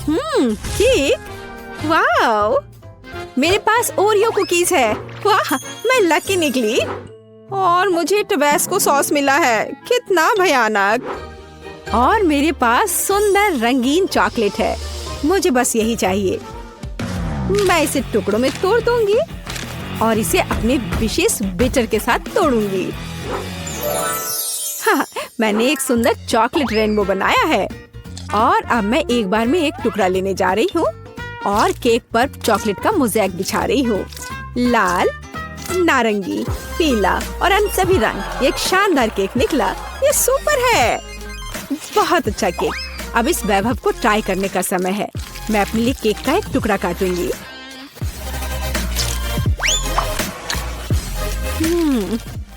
Cake, wow, मेरे पास Oreo cookies है। वाह, मैं लकी निकली। और मुझे टबैस्को सॉस मिला है, कितना भयानक। और मेरे पास सुंदर रंगीन चॉकलेट है, मुझे बस यही चाहिए। मैं इसे टुकड़ों में तोड़ दूंगी और इसे अपने विशेष बिटर के साथ तोड़ूंगी। हाँ, मैंने एक सुंदर चॉकलेट रेनबो बनाया है। और अब मैं एक बार में एक टुकड़ा लेने जा रही हूँ और केक पर चॉकलेट का मोज़ेक बिछा रही हूँ। लाल, नारंगी, पीला और अन्य सभी रंग। एक शानदार केक निकला, ये सुपर है, बहुत अच्छा केक। अब इस वैभव को ट्राई करने का समय है। मैं अपने लिए केक का एक टुकड़ा काटूंगी।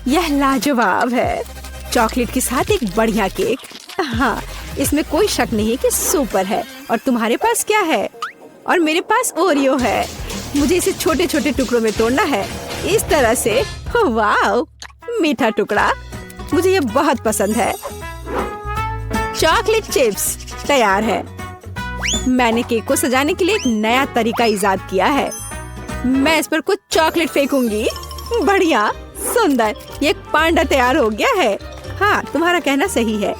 यह लाजवाब है, चॉकलेट के साथ एक बढ़िया केक। हाँ, इसमें कोई शक नहीं कि सुपर है। और तुम्हारे पास क्या है? और मेरे पास ओरियो है। मुझे इसे छोटे छोटे टुकड़ों में तोड़ना है, इस तरह से। वाओ, मीठा टुकड़ा, मुझे ये बहुत पसंद है। चॉकलेट चिप्स तैयार है। मैंने केक को सजाने के लिए एक नया तरीका इजाद किया है। मैं इस पर कुछ चॉकलेट फेंकूंगी। बढ़िया, सुंदर, ये एक पांडा तैयार हो गया है। हाँ, तुम्हारा कहना सही है।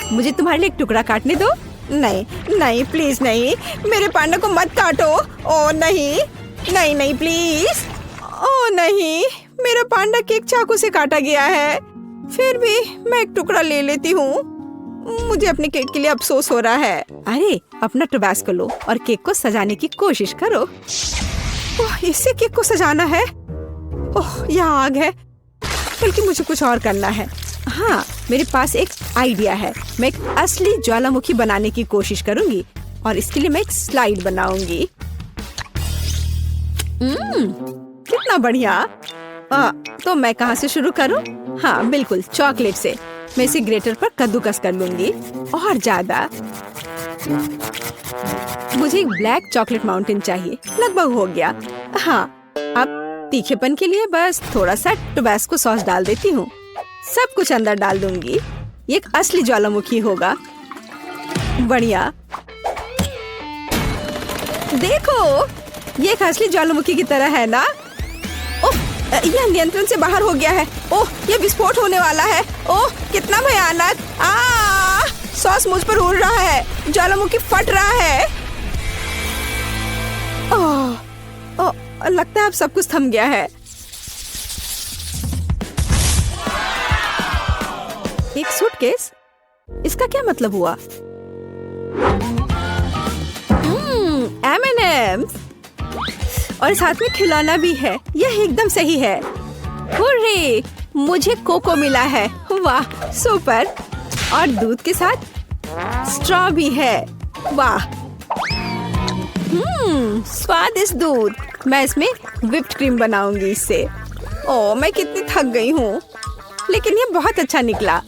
मुझे तुम्हारे लिए एक टुकड़ा काटने दो। नहीं नहीं, प्लीज नहीं, मेरे पांडा को मत काटो। ओ नहीं नहीं नहीं, प्लीज। ओ नहीं, मेरा पांडा केक चाकू से काटा गया है। फिर भी मैं एक टुकड़ा ले लेती हूँ, मुझे अपने केक के लिए अफसोस हो रहा है। अरे, अपना टबैस्को लो और केक को सजाने की कोशिश करो। ओह, इससे केक को सजाना है। ओह, यहाँ आग है, बल्कि मुझे कुछ और करना है। हाँ, मेरे पास एक आइडिया है। मैं एक असली ज्वालामुखी बनाने की कोशिश करूंगी और इसके लिए मैं एक स्लाइड बनाऊंगी। कितना बढ़िया। तो मैं कहाँ से शुरू करूं? हाँ, बिल्कुल, चॉकलेट से। मैं इसे ग्रेटर पर कद्दूकस कर लूंगी और ज्यादा। मुझे एक ब्लैक चॉकलेट माउंटेन चाहिए। लगभग हो गया। हाँ, अब तीखेपन के लिए बस थोड़ा सा टबैस्को सॉस डाल देती हूँ। सब कुछ अंदर डाल दूंगी। ये एक असली ज्वालामुखी होगा। बढ़िया, देखो, ये एक असली ज्वालामुखी की तरह है ना? ओह, यह नियंत्रण से बाहर हो गया है। ओह, यह विस्फोट होने वाला है। ओह, कितना भयानक। सॉस मुझ पर उड़ रहा है, ज्वालामुखी फट रहा है। ओह, लगता है अब सब कुछ थम गया है। एक सूटकेस, इसका क्या मतलब हुआ? M&M's और साथ में खिलौना भी है। यह एकदम सही है। हुर्रे, मुझे कोको मिला है। वाह, सुपर। और दूध के साथ स्ट्रॉ भी है। वाह, स्वादिष्ट दूध। मैं इसमें व्हिप्ड क्रीम बनाऊंगी इससे। ओह, मैं कितनी थक गई हूँ, लेकिन ये बहुत अच्छा निकला।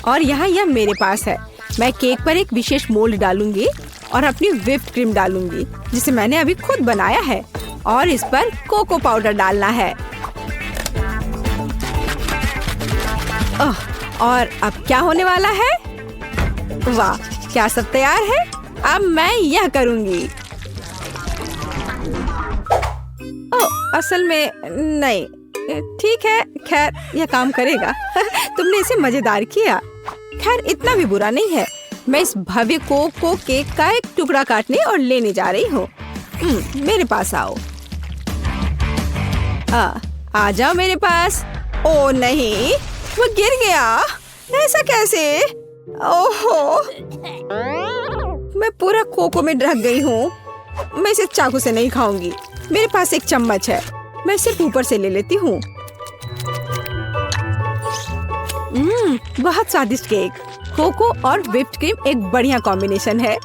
और यहाँ यह मेरे पास है। मैं केक पर एक विशेष मोल्ड डालूंगी और अपनी व्हिप्ड क्रीम डालूंगी, जिसे मैंने अभी खुद बनाया है। और इस पर कोको पाउडर डालना है। और अब क्या होने वाला है? वाह, क्या सब तैयार है? अब मैं यह करूंगी। ओह, असल में नहीं, ठीक है, खैर यह काम करेगा। तुमने इसे मजेदार किया। खैर, इतना भी बुरा नहीं है। मैं इस भव्य कोको केक का एक टुकड़ा काटने और लेने जा रही हूँ। मेरे पास आओ। आ जाओ मेरे पास। ओ नहीं, वो गिर गया। ऐसा कैसे? ओहो, मैं पूरा कोको में ढक गई हूँ। मैं इसे चाकू से नहीं खाऊंगी। मेरे पास एक चम्मच है, मैं सिर्फ ऊपर से ले लेती हूँ। बहुत स्वादिष्ट केक। कोको और व्हिप्ड क्रीम एक बढ़िया कॉम्बिनेशन है।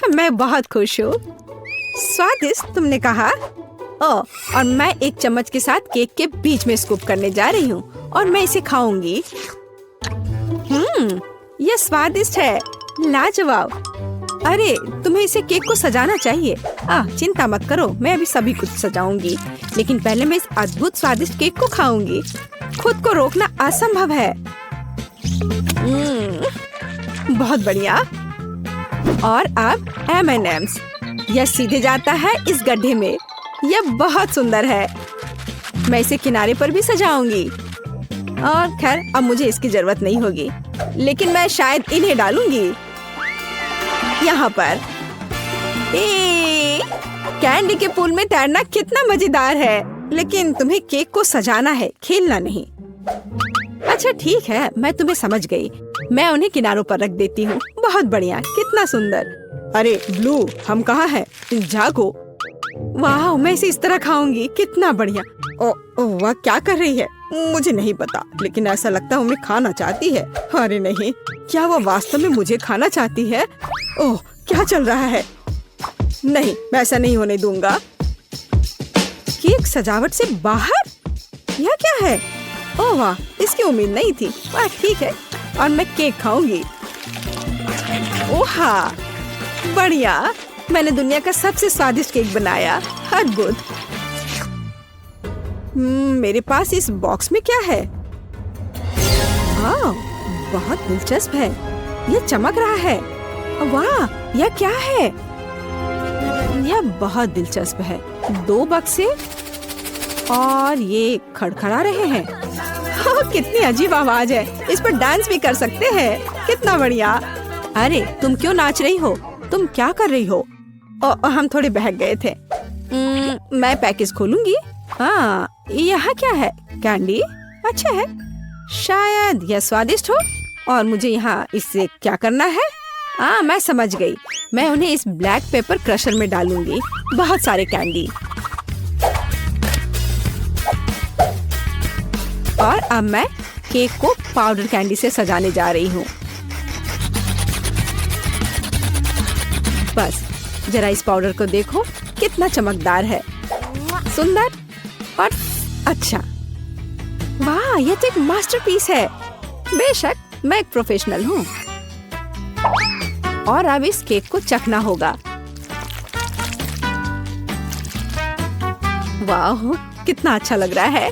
मैं बहुत खुश हूँ। स्वादिष्ट तुमने कहा? और मैं एक चम्मच के साथ केक के बीच में स्कूप करने जा रही हूँ और मैं इसे खाऊंगी। यह स्वादिष्ट है, लाजवाब। अरे, तुम्हें इसे केक को सजाना चाहिए। चिंता मत करो, मैं अभी सभी कुछ सजाऊंगी, लेकिन पहले मैं इस अद्भुत स्वादिष्ट केक को खाऊंगी। खुद को रोकना असंभव है। बहुत बढ़िया। और अब M&M's। यह सीधे जाता है इस गड्ढे में। यह बहुत सुंदर है। मैं इसे किनारे पर भी सजाऊंगी। और खैर अब मुझे इसकी जरूरत नहीं होगी, लेकिन मैं शायद इन्हें डालूंगी यहाँ पर। कैंडी के पूल में तैरना कितना मजेदार है, लेकिन तुम्हें केक को सजाना है, खेलना नहीं। अच्छा ठीक है, मैं तुम्हें समझ गई। मैं उन्हें किनारों पर रख देती हूँ। बहुत बढ़िया, कितना सुंदर। अरे ब्लू, हम कहाँ हैं? जागो। वाह, मैं इसे इस तरह खाऊंगी, कितना बढ़िया। ओ वाह, क्या कर रही है मुझे नहीं पता, लेकिन ऐसा लगता है उन्हें खाना चाहती है। अरे नहीं, क्या वो वास्तव में मुझे खाना चाहती है? ओह, क्या चल रहा है? नहीं, मैं ऐसा नहीं होने दूंगा। केक सजावट से बाहर? यह क्या है? ओह वाह, इसकी उम्मीद नहीं थी। वाह ठीक है, और मैं केक खाऊंगी। ओह हाँ, बढ़िया। मैंने दुनिया का सबसे स्वादिष्ट केक बनाया। अद्भुत। मेरे पास इस बॉक्स में क्या है? हाँ, बहुत दिलचस्प है। यह चमक रहा है। वाह, यह क्या है? यह बहुत दिलचस्प है। 2 बक्से और ये खड़खड़ा रहे हैं। कितनी अजीब आवाज है। इस पर डांस भी कर सकते हैं। कितना बढ़िया। अरे तुम क्यों नाच रही हो? तुम क्या कर रही हो? हम थोड़े बहक गए थे। मैं पैकेज खोलूंगी। हाँ, यहाँ क्या है? कैंडी? अच्छा है, शायद यह स्वादिष्ट हो। और मुझे यहाँ इससे क्या करना है? हाँ, मैं समझ गई। मैं उन्हें इस ब्लैक पेपर क्रशर में डालूंगी। बहुत सारे कैंडी। और अब मैं केक को पाउडर कैंडी से सजाने जा रही हूँ। बस जरा इस पाउडर को देखो, कितना चमकदार है, सुंदर और अच्छा। वाह, यह तो एक मास्टरपीस है। बेशक, मैं एक प्रोफेशनल हूँ। और अब इस केक को चखना होगा। वाह, कितना अच्छा लग रहा है।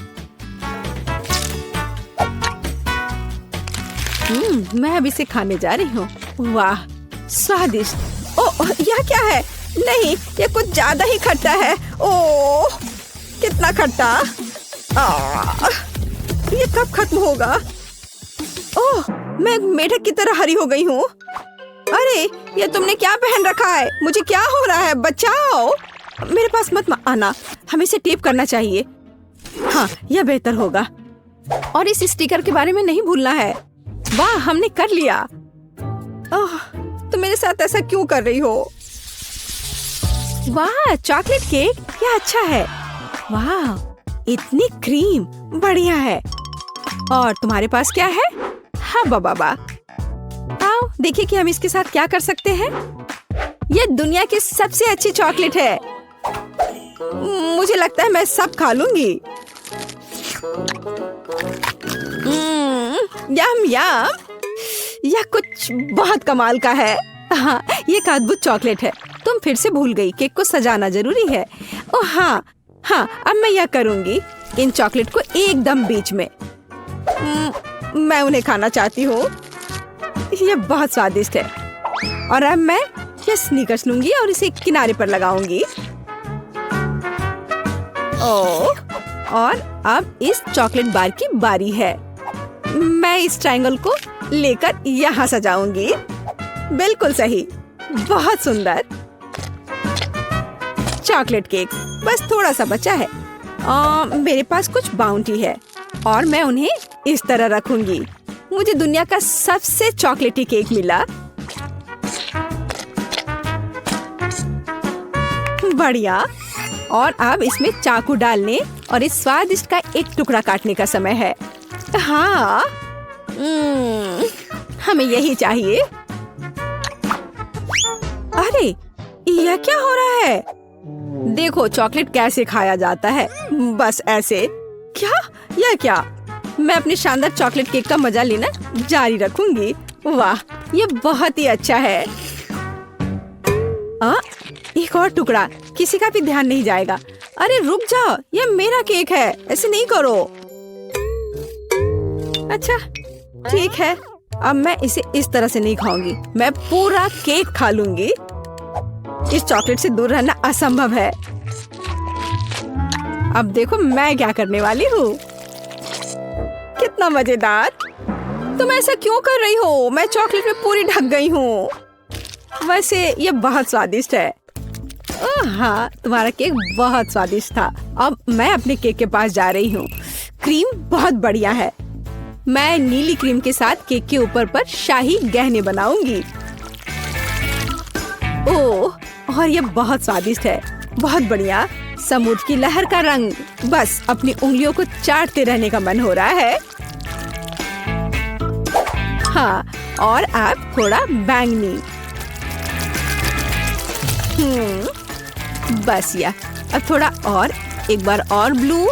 मैं अब इसे खाने जा रही हूँ। वाह, स्वादिष्ट। ओह, यह क्या है? नहीं, यह कुछ ज्यादा ही खट्टा है। ओह, कितना खट्टा। ये कब खत्म होगा? ओह, मैं मेढक की तरह हरी हो गई हूँ। अरे, ये तुमने क्या पहन रखा है? मुझे क्या हो रहा है? बचाओ। मेरे पास मत आना, हमें इसे टेप करना चाहिए। हाँ, यह बेहतर होगा। और इस स्टिकर के बारे में नहीं भूलना है। वाह, हमने कर लिया। ओह, तुम मेरे साथ ऐसा क्यों कर रही हो? वाह, चॉकलेट केक, क्या अच्छा है। वाह, इतनी क्रीम, बढ़िया है। और तुम्हारे पास क्या है? हाँ बाबा, आओ देखिए कि हम इसके साथ क्या कर सकते हैं। ये दुनिया की सबसे अच्छी चॉकलेट है। मुझे लगता है मैं सब खा लूंगी। यम यम, यह कुछ बहुत कमाल का है। हाँ, ये एक अद्भुत चॉकलेट है। तुम फिर से भूल गई, केक को सजाना जरूरी है। ओह हाँ हाँ, अब मैं यह करूंगी, इन चॉकलेट को एकदम बीच में। मैं उन्हें खाना चाहती हूँ। यह बहुत स्वादिष्ट है। और अब मैं यह स्नीकर्स लूंगी और इसे किनारे पर लगाऊंगी। ओह, और अब इस चॉकलेट बार की बारी है। मैं इस ट्रायंगल को लेकर यहाँ सजाऊंगी। बिल्कुल सही, बहुत सुंदर। चॉकलेट केक बस थोड़ा सा बचा है। मेरे पास कुछ बाउंटी है और मैं उन्हें इस तरह रखूंगी। मुझे दुनिया का सबसे चॉकलेटी केक मिला। बढ़िया। और अब इसमें चाकू डालने और इस स्वादिष्ट का एक टुकड़ा काटने का समय है। हाँ, हमें यही चाहिए। अरे, यह क्या हो रहा है? देखो चॉकलेट कैसे खाया जाता है, बस ऐसे। क्या? यह क्या? मैं अपने शानदार चॉकलेट केक का मजा लेना जारी रखूंगी। वाह, ये बहुत ही अच्छा है। एक और टुकड़ा, किसी का भी ध्यान नहीं जाएगा। अरे रुक जाओ, ये मेरा केक है, ऐसे नहीं करो। अच्छा ठीक है, अब मैं इसे इस तरह से नहीं खाऊंगी। मैं पूरा केक खा लूंगी। इस चॉकलेट से दूर रहना असंभव है। अब देखो मैं क्या करने वाली हूँ। कितना मजेदार। तुम ऐसा क्यों कर रही हो? मैं चॉकलेट में पूरी ढक गई हूँ। वैसे ये बहुत स्वादिष्ट है। हाँ, तुम्हारा केक बहुत स्वादिष्ट था। अब मैं अपने केक के पास जा रही हूँ। क्रीम बहुत बढ़िया है। मैं नीली क्रीम के साथ केक के ऊपर पर शाही गहने बनाऊंगी। ओह, और ये बहुत स्वादिष्ट है। बहुत बढ़िया। समुद्र की लहर का रंग। बस अपनी उंगलियों को चाटते रहने का मन हो रहा है। हाँ, और अब थोड़ा बैंगनी। बस या अब थोड़ा और, एक बार और ब्लू,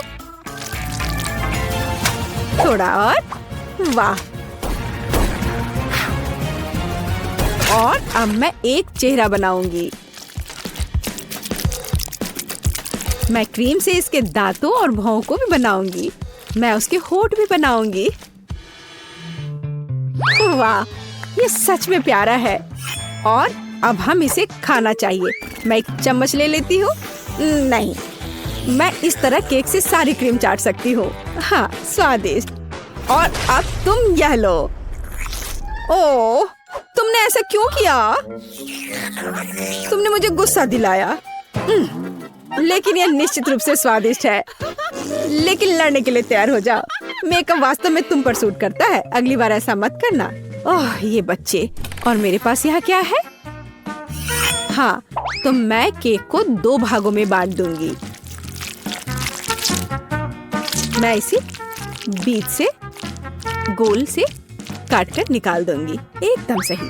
थोड़ा और। वाह। और अब मैं एक चेहरा बनाऊंगी। मैं क्रीम से इसके दांतों और भौं को भी बनाऊंगी। मैं उसके होंठ भी बनाऊंगी। वाह, ये सच में प्यारा है। और अब हम इसे खाना चाहिए। मैं एक चम्मच ले लेती हूँ। नहीं, मैं इस तरह केक से सारी क्रीम चाट सकती हूँ। हाँ, स्वादिष्ट। और अब तुम यह लो। ओह, तुमने ऐसा क्यों किया? तुमने मुझे गुस्सा दिलाया। लेकिन यह निश्चित रूप से स्वादिष्ट है। लेकिन लड़ने के लिए तैयार हो जाओ। मेकअप वास्तव में तुम पर सूट करता है। अगली बार ऐसा मत करना। ओह, ये बच्चे। और मेरे पास यहाँ क्या है? हाँ, तो मैं केक को 2 भागों में बांट दूंगी। मैं इसे बीच से गोल से काट कर निकाल दूंगी। एकदम सही।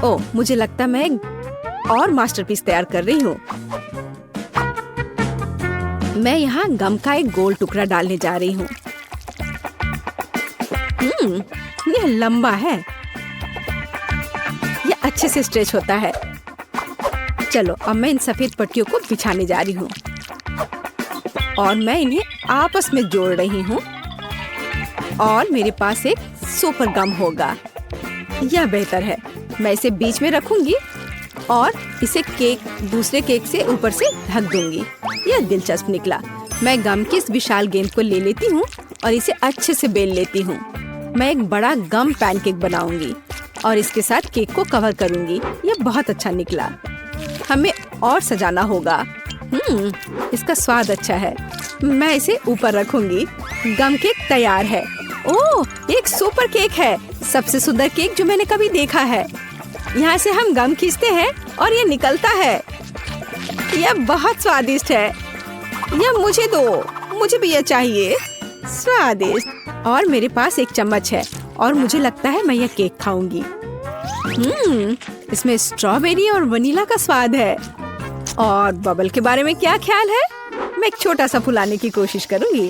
ओह, मुझे लगता मैं और मास्टरपीस तैयार कर रही हूँ। मैं यहाँ गम का एक गोल टुकड़ा डालने जा रही हूँ। यह लंबा है। यह अच्छे से स्ट्रेच होता है। चलो, अब मैं इन सफेद पट्टियों को बिछाने जा रही हूँ और मैं इन्हें आपस में जोड़ रही हूँ। और मेरे पास एक सुपर गम होगा। यह बेहतर है। मैं इसे बीच में रखूंगी और इसे केक दूसरे केक से ऊपर से ढक दूंगी। यह दिलचस्प निकला। मैं गम की इस विशाल गेंद को ले लेती हूँ और इसे अच्छे से बेल लेती हूँ। मैं एक बड़ा गम पैनकेक बनाऊंगी और इसके साथ केक को कवर करूंगी। यह बहुत अच्छा निकला। हमें और सजाना होगा। इसका स्वाद अच्छा है। मैं इसे ऊपर रखूंगी। गम केक तैयार है। ओह, एक सुपर केक है। सबसे सुंदर केक जो मैंने कभी देखा है। यहाँ से हम गम खींचते हैं और ये निकलता है। यह बहुत स्वादिष्ट है। यह मुझे दो। मुझे भी यह चाहिए। स्वादिष्ट। और मेरे पास एक चम्मच है और मुझे लगता है मैं यह केक खाऊंगी। इसमें स्ट्रॉबेरी और वनीला का स्वाद है। और बबल के बारे में क्या ख्याल है? मैं एक छोटा सा फुलाने की कोशिश करूंगी।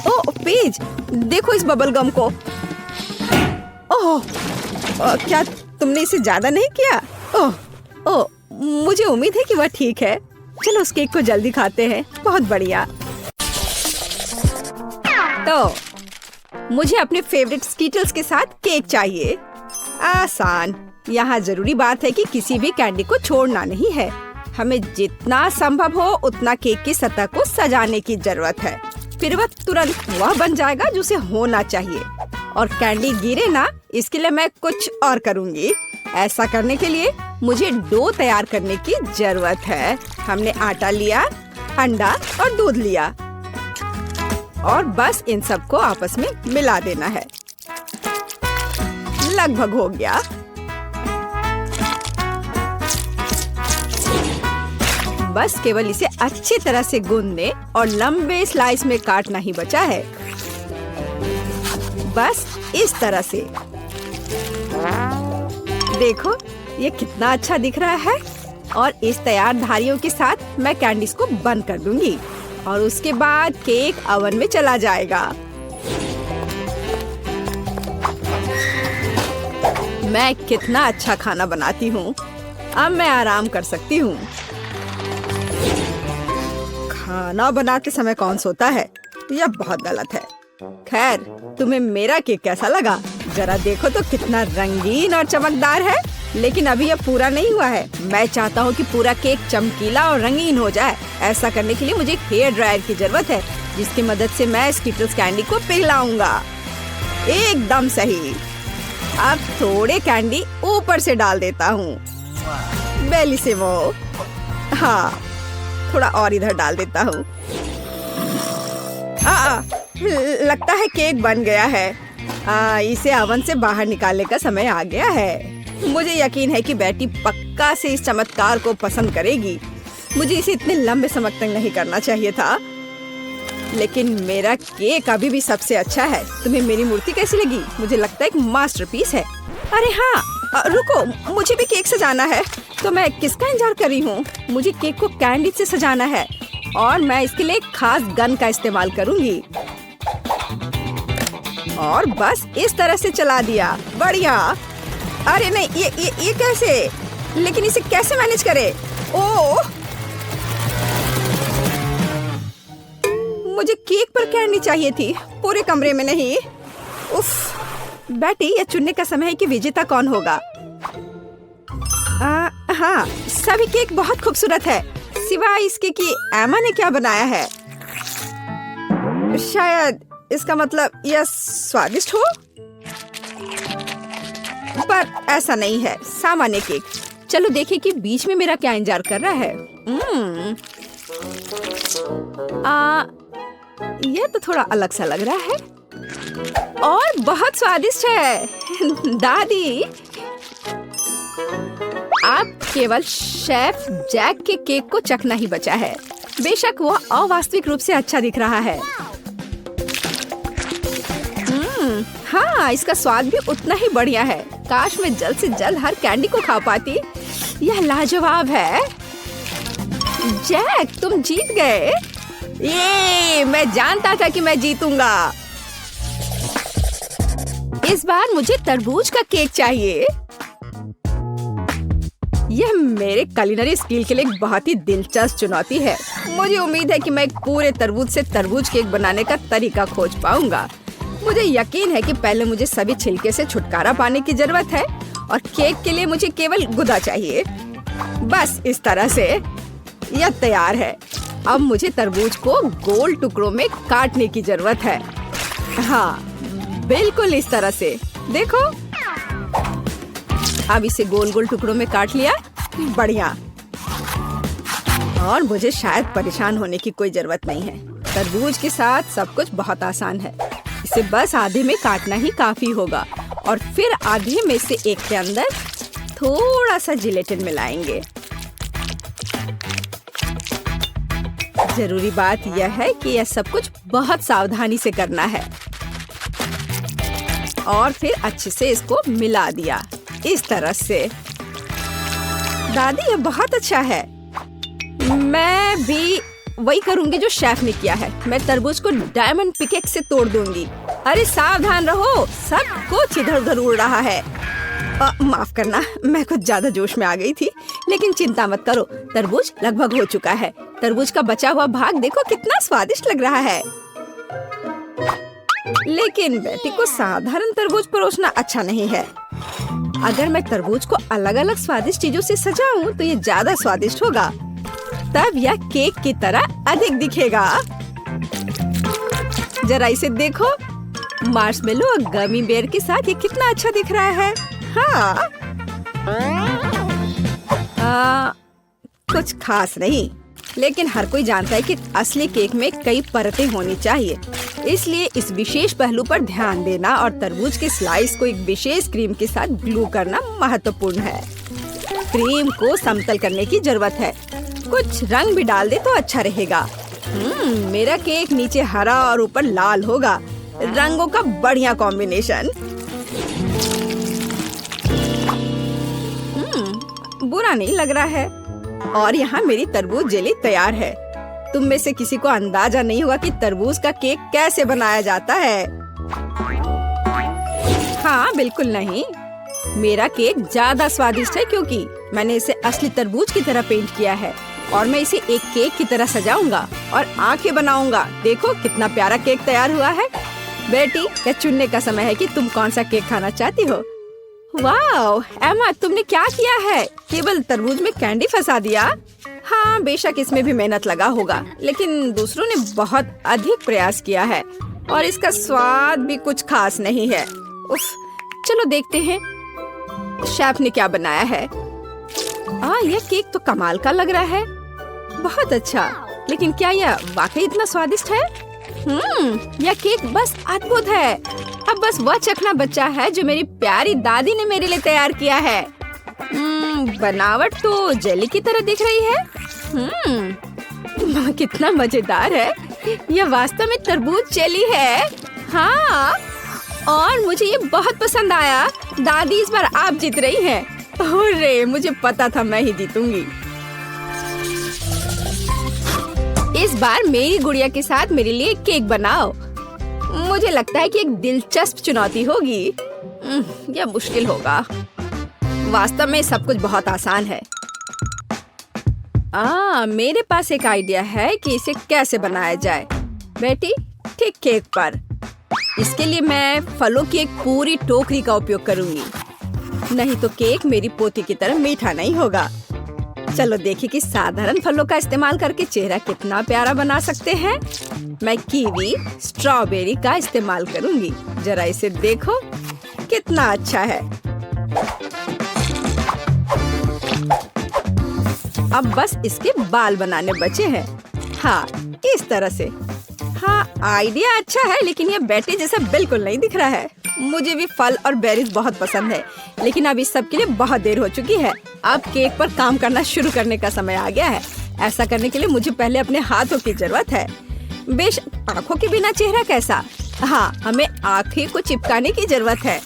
ओह पेज, देखो इस बबल गम को। ओह, क्या तुमने इसे ज्यादा नहीं किया? ओह, मुझे उम्मीद है कि वह ठीक है। चलो उस केक को जल्दी खाते हैं। बहुत बढ़िया। तो मुझे अपने फेवरेट स्कीटल्स के साथ केक चाहिए। आसान। यहाँ जरूरी बात है कि किसी भी कैंडी को छोड़ना नहीं है। हमें जितना संभव हो उतना केक की सतह को सजाने की जरूरत है। फिर वह तुरंत वह बन जाएगा जो उसे होना चाहिए। और कैंडी गिरे ना, इसके लिए मैं कुछ और करूँगी। ऐसा करने के लिए मुझे डो तैयार करने की जरूरत है। हमने आटा लिया, अंडा और दूध लिया और बस इन सबको आपस में मिला देना है। लगभग हो गया। बस केवल इसे अच्छी तरह से गूंदने और लंबे स्लाइस में काटना ही बचा है। बस इस तरह से। देखो ये कितना अच्छा दिख रहा है। और इस तैयार धारियों के साथ मैं कैंडीज को बंद कर दूंगी और उसके बाद केक ओवन में चला जाएगा। मैं कितना अच्छा खाना बनाती हूँ। अब मैं आराम कर सकती हूँ। खाना बनाते समय कौन सोता है? यह बहुत गलत है। खैर, तुम्हें मेरा केक कैसा लगा? जरा देखो तो कितना रंगीन और चमकदार है। लेकिन अभी यह पूरा नहीं हुआ है। मैं चाहता हूँ कि पूरा केक चमकीला और रंगीन हो जाए। ऐसा करने के लिए मुझे एक हेयर ड्रायर की जरूरत है, जिसकी मदद से मैं स्किटल्स कैंडी को पिघलाऊंगा। एकदम सही। अब थोड़े कैंडी ऊपर से डाल देता हूँ। बेलिसिमो। हाँ, थोड़ा और इधर डाल देता हूँ। लगता है केक बन गया है। इसे ओवन से बाहर निकालने का समय आ गया है। मुझे यकीन है कि बेटी पक्का से इस चमत्कार को पसंद करेगी। मुझे इसे इतने लंबे समय तक नहीं करना चाहिए था, लेकिन मेरा केक अभी भी सबसे अच्छा है। तुम्हें मेरी मूर्ति कैसी लगी? मुझे लगता है एक मास्टरपीस है। अरे हाँ, रुको, मुझे भी केक सजाना है। तो मैं किसका इंतजार कर रही हूँ? मुझे केक को कैंडी से सजाना है और मैं इसके लिए एक खास गन का इस्तेमाल करूँगी। और बस इस तरह से चला दिया। बढ़िया। अरे नहीं, ये कैसे? लेकिन इसे कैसे मैनेज करे? ओह, मुझे केक पर कैंडी चाहिए थी, पूरे कमरे में नहीं। उफ, बेटी, यह चुनने का समय है कि विजेता कौन होगा। हाँ, सभी केक बहुत खूबसूरत है, सिवाय इसके कि एमा ने क्या बनाया है। शायद इसका मतलब यह स्वादिष्ट हो, पर ऐसा नहीं है। सामान्य केक। चलो देखें कि बीच में मेरा क्या इंतजार कर रहा है। यह तो थोड़ा अलग सा लग रहा है और बहुत स्वादिष्ट है। दादी, आप केवल शेफ जैक के केक को चखना ही बचा है। बेशक वो अवास्तविक रूप से अच्छा दिख रहा है। हाँ, इसका स्वाद भी उतना ही बढ़िया है। काश मैं जल्द से जल्द हर कैंडी को खा पाती। यह लाजवाब है। जैक, तुम जीत गए। ये मैं जानता था कि मैं जीतूंगा। इस बार मुझे तरबूज का केक चाहिए। यह मेरे कुलिनरी स्किल के लिए एक बहुत ही दिलचस्प चुनौती है। मुझे उम्मीद है कि मैं एक पूरे तरबूज से तरबूज केक बनाने का तरीका खोज पाऊंगा। मुझे यकीन है कि पहले मुझे सभी छिलके से छुटकारा पाने की जरूरत है और केक के लिए मुझे केवल गुदा चाहिए। बस इस तरह से यह तैयार है। अब मुझे तरबूज को गोल टुकड़ों में काटने की जरूरत है। हाँ, बिल्कुल इस तरह से। देखो, अब इसे गोल गोल टुकड़ों में काट लिया। बढ़िया। और मुझे शायद परेशान होने की कोई जरूरत नहीं है। तरबूज के साथ सब कुछ बहुत आसान है। इसे बस आधे में काटना ही काफी होगा और फिर आधे में से एक के अंदर थोड़ा सा जिलेटिन मिलाएंगे। जरूरी बात यह है कि यह सब कुछ बहुत सावधानी से करना है। और फिर अच्छे से इसको मिला दिया इस तरह से। दादी, यह बहुत अच्छा है। मैं भी वही करूंगी जो शेफ ने किया है। मैं तरबूज को डायमंड पिकेक्स से तोड़ दूंगी। अरे सावधान रहो, सब कुछ इधर उधर उड़ रहा है। माफ करना, मैं कुछ ज्यादा जोश में आ गई थी। लेकिन चिंता मत करो, तरबूज लगभग हो चुका है। तरबूज का बचा हुआ भाग देखो कितना स्वादिष्ट लग रहा है। लेकिन बेटी को साधारण तरबूज परोसना अच्छा नहीं है। अगर मैं तरबूज को अलग अलग स्वादिष्ट चीजों से सजाऊं तो ये ज्यादा स्वादिष्ट होगा। तब यह केक की तरह अधिक दिखेगा। जरा इसे देखो, मार्शमेलो और गमी बेयर के साथ ये कितना अच्छा दिख रहा है। हाँ, कुछ खास नहीं, लेकिन हर कोई जानता है कि असली केक में कई परतें होनी चाहिए। इसलिए इस विशेष पहलू पर ध्यान देना और तरबूज के स्लाइस को एक विशेष क्रीम के साथ ग्लू करना महत्वपूर्ण है। क्रीम को समतल करने की जरूरत है। कुछ रंग भी डाल दे तो अच्छा रहेगा। मेरा केक नीचे हरा और ऊपर लाल होगा। रंगों का बढ़िया कॉम्बिनेशन। बुरा नहीं लग रहा है। और यहाँ मेरी तरबूज जेली तैयार है। तुम में से किसी को अंदाजा नहीं होगा कि तरबूज का केक कैसे बनाया जाता है। हाँ, बिल्कुल नहीं। मेरा केक ज्यादा स्वादिष्ट है क्योंकि मैंने इसे असली तरबूज की तरह पेंट किया है और मैं इसे एक केक की तरह सजाऊंगा और आंखें बनाऊंगा। देखो कितना प्यारा केक तैयार हुआ है। बेटी, यह चुनने का समय है कि तुम कौन सा केक खाना चाहती हो। वाह एमा, तुमने क्या किया है? केवल तरबूज में कैंडी फंसा दिया। हाँ, बेशक इसमें भी मेहनत लगा होगा, लेकिन दूसरों ने बहुत अधिक प्रयास किया है और इसका स्वाद भी कुछ खास नहीं है। उफ, चलो देखते हैं शेफ ने क्या बनाया है। यह केक तो कमाल का लग रहा है। बहुत अच्छा, लेकिन क्या यह वाकई इतना स्वादिष्ट है? यह केक बस अद्भुत है। अब बस वह चखना बचा है जो मेरी प्यारी दादी ने मेरे लिए तैयार किया है। बनावट तो जेली की तरह दिख रही है। कितना मजेदार है। यह वास्तव में तरबूज जेली है। हाँ, और मुझे ये बहुत पसंद आया। दादी, इस बार आप जीत रही हैं। अरे, मुझे पता था मैं ही जीतूंगी। इस बार मेरी गुड़िया के साथ मेरे लिए केक बनाओ। मुझे लगता है कि एक दिलचस्प चुनौती होगी। यह मुश्किल होगा। वास्तव में सब कुछ बहुत आसान है। मेरे पास एक आइडिया है कि इसे कैसे बनाया जाए। बेटी, ठीक केक पर। इसके लिए मैं फलों की एक पूरी टोकरी का उपयोग करूंगी, नहीं तो केक मेरी पोती की तरह मीठा नहीं होगा। चलो देखिए कि साधारण फलों का इस्तेमाल करके चेहरा कितना प्यारा बना सकते हैं। मैं कीवी, स्ट्रॉबेरी का इस्तेमाल करूंगी। जरा इसे देखो, कितना अच्छा है। अब बस इसके बाल बनाने बचे हैं। हाँ, इस तरह से। हाँ, आइडिया अच्छा है, लेकिन यह बेटी जैसा बिल्कुल नहीं दिख रहा है। मुझे भी फल और बेरीज बहुत पसंद है, लेकिन अब इस सब के लिए बहुत देर हो चुकी है। अब केक पर काम करना शुरू करने का समय आ गया है। ऐसा करने के लिए मुझे पहले अपने हाथों की जरूरत है। बेशक आँखों के बिना चेहरा कैसा? हाँ, हमें आँखें को चिपकाने की जरूरत है।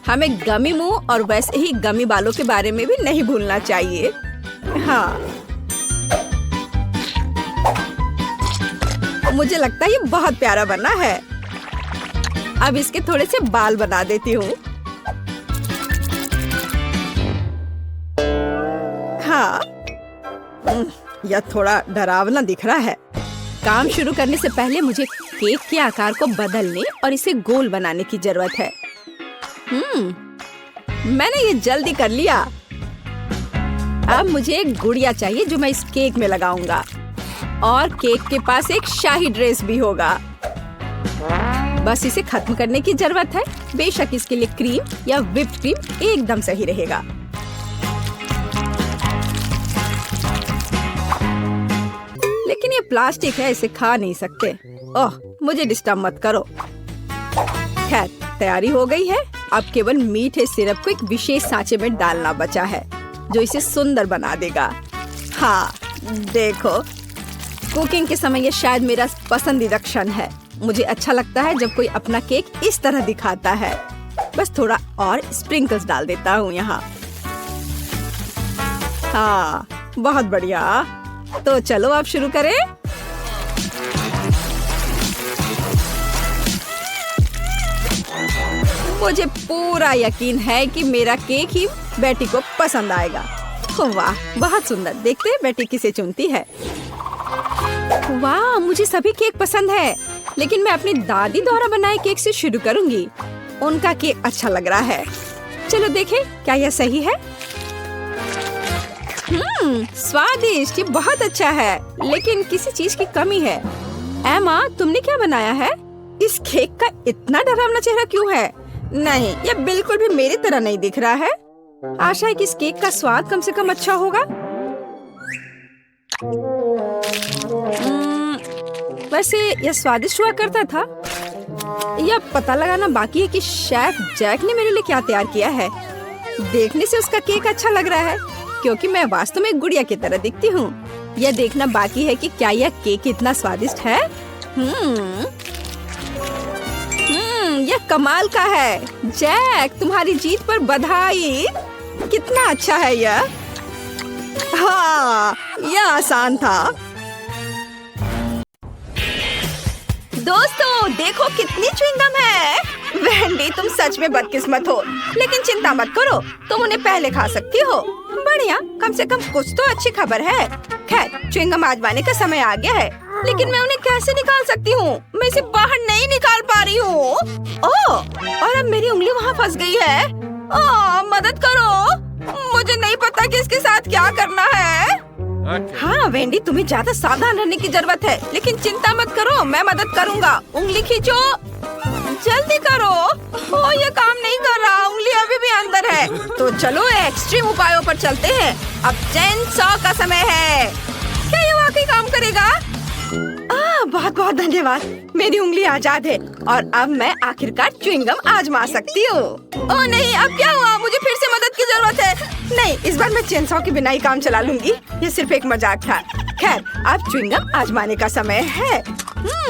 हमें गमी मुंह और वैसे ही गमी बालों के बारे में भी नहीं भूलना चाहिए। हाँ, मुझे लगता है ये बहुत प्यारा बना है। अब इसके थोड़े से बाल बना देती हूँ। हाँ, यह थोड़ा डरावना दिख रहा है। काम शुरू करने से पहले मुझे केक के आकार को बदलने और इसे गोल बनाने की जरूरत है। मैंने ये जल्दी कर लिया। अब मुझे एक गुड़िया चाहिए जो मैं इस केक में लगाऊंगा, और केक के पास एक शाही ड्रेस भी होगा। बस इसे खत्म करने की जरूरत है। बेशक इसके लिए क्रीम या व्हिप्ड क्रीम एकदम सही रहेगा। लेकिन ये प्लास्टिक है, इसे खा नहीं सकते। ओह, मुझे डिस्टर्ब मत करो। खैर, तैयारी हो गई है। अब केवल मीठे सिरप को एक विशेष सांचे में डालना बचा है, जो इसे सुंदर बना देगा। हाँ, देखो, कुकिंग के समय ये शायद मेरा पसंदीदा क्षण है। मुझे अच्छा लगता है जब कोई अपना केक इस तरह दिखाता है। बस थोड़ा और स्प्रिंकल्स डाल देता हूँ यहाँ। हाँ, बहुत बढ़िया। तो चलो अब शुरू करें। मुझे पूरा यकीन है कि मेरा केक ही बेटी को पसंद आएगा। वाह, बहुत सुंदर। देखते हैं बेटी किसे चुनती है। वाह, मुझे सभी केक पसंद है, लेकिन मैं अपनी दादी द्वारा बनाए केक से शुरू करूंगी। उनका केक अच्छा लग रहा है। चलो देखें क्या यह सही है। स्वादिष्ट, ये बहुत अच्छा है, लेकिन किसी चीज की कमी है। एमा, तुमने क्या बनाया है? इस केक का इतना डरावना चेहरा क्यों है? नहीं, यह बिल्कुल भी मेरी तरह नहीं दिख रहा है। आशा है कि इस केक का स्वाद कम से कम अच्छा होगा। वैसे यह स्वादिष्ट हुआ करता था। यह पता लगाना बाकी है कि शेफ जैक ने मेरे लिए क्या तैयार किया है। देखने से उसका केक अच्छा लग रहा है, क्योंकि मैं वास्तव में गुड़िया की तरह दिखती हूँ। यह देखना बाकी है कि क्या यह केक इतना स्वादिष्ट है। यह कमाल का है। जैक, तुम्हारी जीत पर बधाई। कितना अच्छा है यह। हाँ, यह आसान था। दोस्तों, देखो कितनी च्युइंगम है। वेंडी, तुम सच में बदकिस्मत हो, लेकिन चिंता मत करो, तुम उन्हें पहले खा सकती हो। बढ़िया, कम से कम कुछ तो अच्छी खबर है। खैर, च्युइंगम आजमाने का समय आ गया है। लेकिन मैं उन्हें कैसे निकाल सकती हूँ? मैं इसे बाहर नहीं निकाल पा रही हूँ। ओह, और अब मेरी उंगली वहाँ फंस गई है। ओह, मदद करो, मुझे नहीं पता कि इसके साथ क्या करना है। हाँ वेंडी, तुम्हें ज्यादा सावधान रहने की जरूरत है, लेकिन चिंता मत करो, मैं मदद करूँगा। उंगली खींचो, जल्दी करो। ओह, ये काम नहीं कर रहा, उंगली अभी भी अंदर है। तो चलो एक्सट्रीम उपायों पर चलते हैं। अब चेन सॉ का समय है। क्या ये वाकई काम करेगा? बहुत बहुत धन्यवाद, मेरी उंगली आजाद है और अब मैं आखिरकार च्युइंगम आजमा सकती हूँ। ओह नहीं, अब क्या हुआ? मुझे फिर से मदद की जरूरत है। नहीं, इस बार मैं चेन सॉ के बिना ही काम चला लूंगी। ये सिर्फ एक मजाक था। खैर, अब च्युइंगम आजमाने का समय है।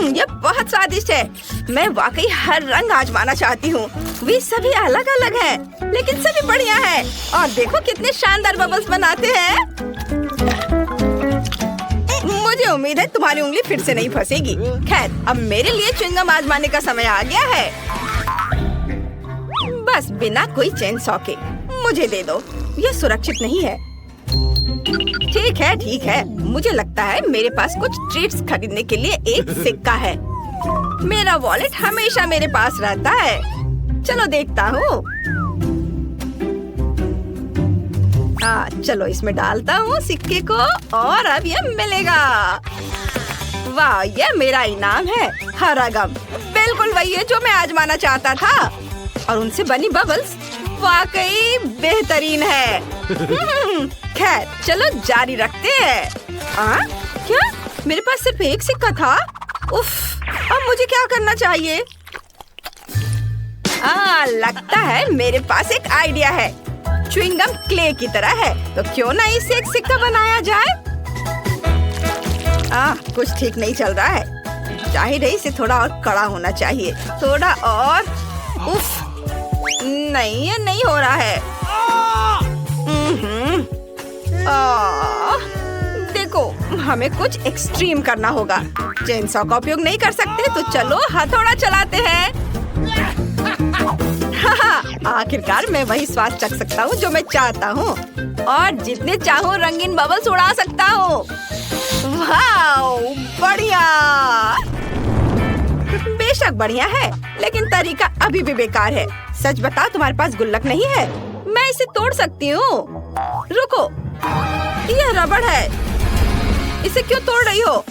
ये बहुत स्वादिष्ट है। मैं वाकई हर रंग आजमाना चाहती हूँ। वे सभी अलग अलग हैं, लेकिन सभी बढ़िया है। और देखो कितने शानदार बबल्स बनाते हैं। मुझे उम्मीद है तुम्हारी उंगली फिर से नहीं फंसेगी। खैर, अब मेरे लिए च्युइंगम आजमाने का समय आ गया है। बस बिना कोई चेन सॉ के मुझे दे दो, ये सुरक्षित नहीं है। ठीक है, मुझे लगता है मेरे पास कुछ ट्रीट्स खरीदने के लिए एक सिक्का है। मेरा वॉलेट हमेशा मेरे पास रहता है। चलो देखता हूँ। चलो इसमें डालता हूँ सिक्के को और अब ये मिलेगा। वाह, ये मेरा इनाम है। हरा गम, बिल्कुल वही है जो मैं आजमाना चाहता था। और उनसे बनी बबल्स वाकई बेहतरीन है। खैर, चलो जारी रखते हैं। क्या? मेरे पास सिर्फ एक सिक्का था? उफ, अब मुझे क्या करना चाहिए? लगता है मेरे पास एक आइडिया है। च्युइंगम क्ले की तरह है, तो क्यों ना इससे एक सिक्का बनाया जाए? कुछ ठीक नहीं चल रहा है। जाहिर है इसे थोड़ा और कड़ा होना चाहिए। थोड़ा और। उफ, नहीं, ये नहीं हो रहा है। देखो, हमें कुछ एक्सट्रीम करना होगा। चेन सॉ का उपयोग नहीं कर सकते, तो चलो हथौड़ा चलाते हैं। आखिरकार मैं वही स्वाद चख सकता हूँ जो मैं चाहता हूँ और जितने चाहूँ रंगीन बबल्स उड़ा सकता हूँ। वाह, बढ़िया। बेशक बढ़िया है, लेकिन तरीका अभी भी बेकार है। सच बताओ, तुम्हारे पास गुल्लक नहीं है? मैं इसे तोड़ सकती हूँ। रुको, यह रबड़ है, इसे क्यों तोड़ रही हो?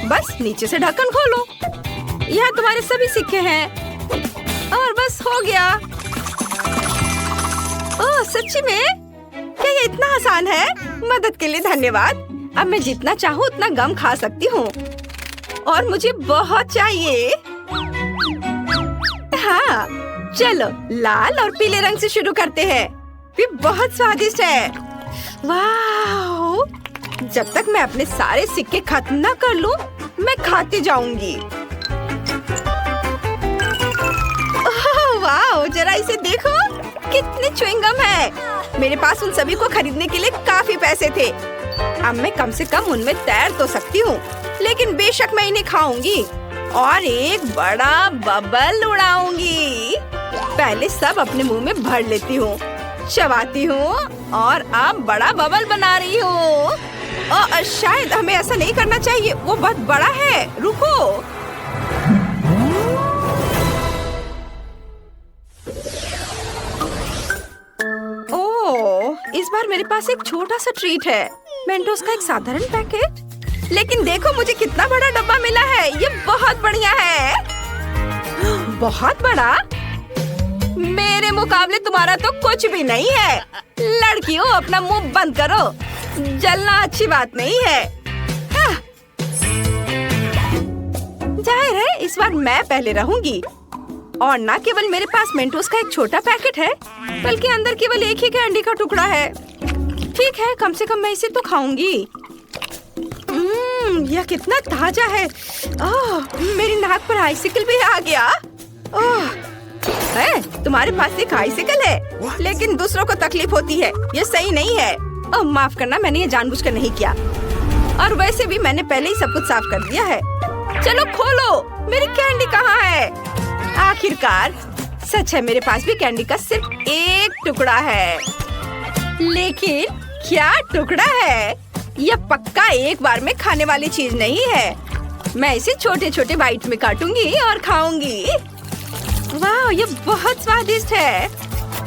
बस नीचे से ढक्कन खोलो। यहाँ तुम्हारे सभी सिक्के हैं और बस हो गया। ओह, सच्ची में? क्या ये इतना आसान है? मदद के लिए धन्यवाद। अब मैं जितना चाहूँ उतना गम खा सकती हूँ और मुझे बहुत चाहिए। हाँ, चलो लाल और पीले रंग से शुरू करते हैं। ये बहुत स्वादिष्ट है। वाह! जब तक मैं अपने सारे सिक्के खत्म न कर लूं, मैं खाती जाऊंगी। वाह! जरा इसे देखो, कितने च्युइंगम है। मेरे पास उन सभी को खरीदने के लिए काफी पैसे थे। अब मैं कम से कम उनमें तैर तो सकती हूँ, लेकिन बेशक मैं इन्हें खाऊंगी और एक बड़ा बबल उड़ाऊंगी। पहले सब अपने मुंह में भर लेती हूँ, चबाती हूँ और अब बड़ा बबल बना रही हूँ। शायद हमें ऐसा नहीं करना चाहिए, वो बहुत बड़ा है। रुको, इस बार मेरे पास एक छोटा सा ट्रीट है। मेंटोस का एक साधारण पैकेट। लेकिन देखो मुझे कितना बड़ा डब्बा मिला है। ये बहुत बढ़िया है। बहुत बड़ा? मेरे मुकाबले तुम्हारा तो कुछ भी नहीं है। लड़कियों, अपना मुंह बंद करो, जलना अच्छी बात नहीं है। जाहिर है इस बार मैं पहले रहूंगी। और न केवल मेरे पास मेंटोस का एक छोटा पैकेट है, बल्कि अंदर केवल एक ही कैंडी का टुकड़ा है। ठीक है, कम से कम मैं इसे तो खाऊंगी। यह कितना ताजा है। मेरी नाक पर आइसिकल भी आ गया। तुम्हारे पास एक आइसिकल है, लेकिन दूसरों को तकलीफ होती है। ये सही नहीं है। माफ करना, मैंने ये जानबूझकर नहीं किया। और वैसे भी मैंने पहले ही सब कुछ साफ कर दिया है। चलो खोलो, मेरी कैंडी कहाँ है? आखिरकार सच है, मेरे पास भी कैंडी का सिर्फ एक टुकड़ा है। लेकिन क्या टुकड़ा है? यह पक्का एक बार में खाने वाली चीज नहीं है। मैं इसे छोटे छोटे बाइट में काटूंगी और खाऊंगी। वाह, ये बहुत स्वादिष्ट है,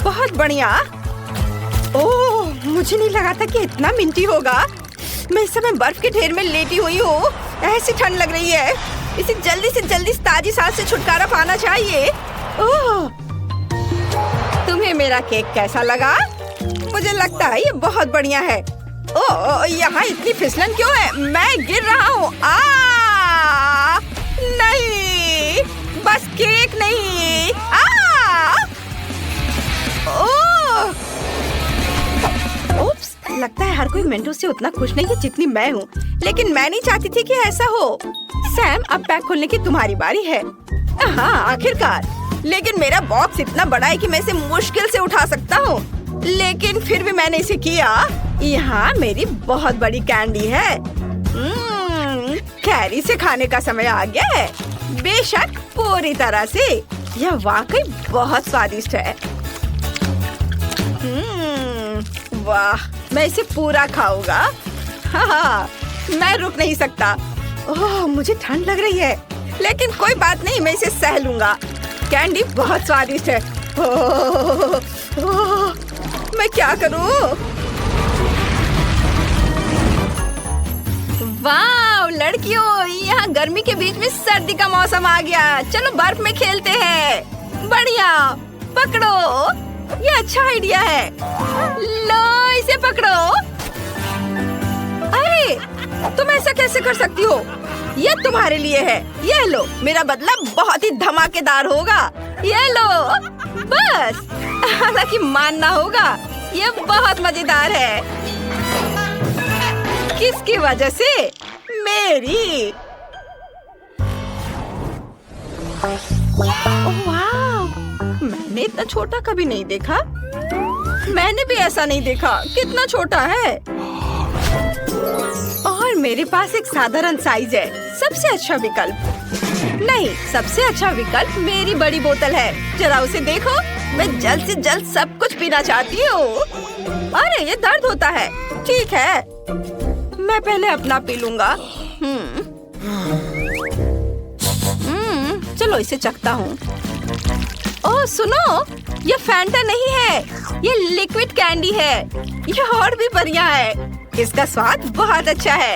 बहुत बढ़िया। ओह, मुझे नहीं लगा था कि इतना मिंटी होगा। मैं इस समय बर्फ के ढेर में लेटी हुई हूँ। ऐसी ठंड लग रही है, इसे जल्दी से जल्दी ताजी सांस से छुटकारा पाना चाहिए। ओह, तुम्हें मेरा केक कैसा लगा? मुझे लगता है ये बहुत बढ़िया है। ओह, यहाँ इतनी फिसलन क्यों है? मैं गिर रहा हूँ। नहीं, बस केक नहीं। ओह, उप्स, लगता है हर कोई मेंटो से उतना खुश नहीं है जितनी मैं हूँ, लेकिन मैं नहीं चाहती थी कि ऐसा हो। सैम, अब पैक खोलने की तुम्हारी बारी है। हाँ, आखिरकार। लेकिन मेरा बॉक्स इतना बड़ा है कि मैं इसे मुश्किल से उठा सकता हूँ, लेकिन फिर भी मैंने इसे किया। यहाँ मेरी बहुत बड़ी कैंडी है। कैरी से खाने का समय आ गया है। बेशक, पूरी तरह से। यह वाकई बहुत स्वादिष्ट है। वाह, मैं इसे पूरा खाऊंगा। हाँ, मैं रुक नहीं सकता। ओह, मुझे ठंड लग रही है, लेकिन कोई बात नहीं, मैं इसे सह लूंगा। कैंडी बहुत स्वादिष्ट है। ओह, मैं क्या करूं? वाह लड़कियों, यहाँ गर्मी के बीच में सर्दी का मौसम आ गया। चलो बर्फ में खेलते हैं। बढ़िया, पकड़ो, ये अच्छा आइडिया है। लो, इसे पकड़ो। अरे, तुम ऐसा कैसे कर सकती हो? ये तुम्हारे लिए है। ये लो, मेरा बदला बहुत ही धमाकेदार होगा। ये लो, बस। हालांकि मानना होगा, ये बहुत मजेदार है। किसकी वजह से? मेरी। ओह वाह, मैंने इतना छोटा कभी नहीं देखा। मैंने भी ऐसा नहीं देखा। कितना छोटा है। और मेरे पास एक साधारण साइज है। सबसे अच्छा विकल्प नहीं, सबसे अच्छा विकल्प मेरी बड़ी बोतल है। जरा उसे देखो। मैं जल्द से जल्द सब कुछ पीना चाहती हूँ। अरे, ये दर्द होता है। ठीक है, मैं पहले अपना पी लूंगा। चलो इसे चखता हूँ। ओह सुनो, ये फैंटा नहीं है, ये लिक्विड कैंडी है। ये और भी बढ़िया है। इसका स्वाद बहुत अच्छा है।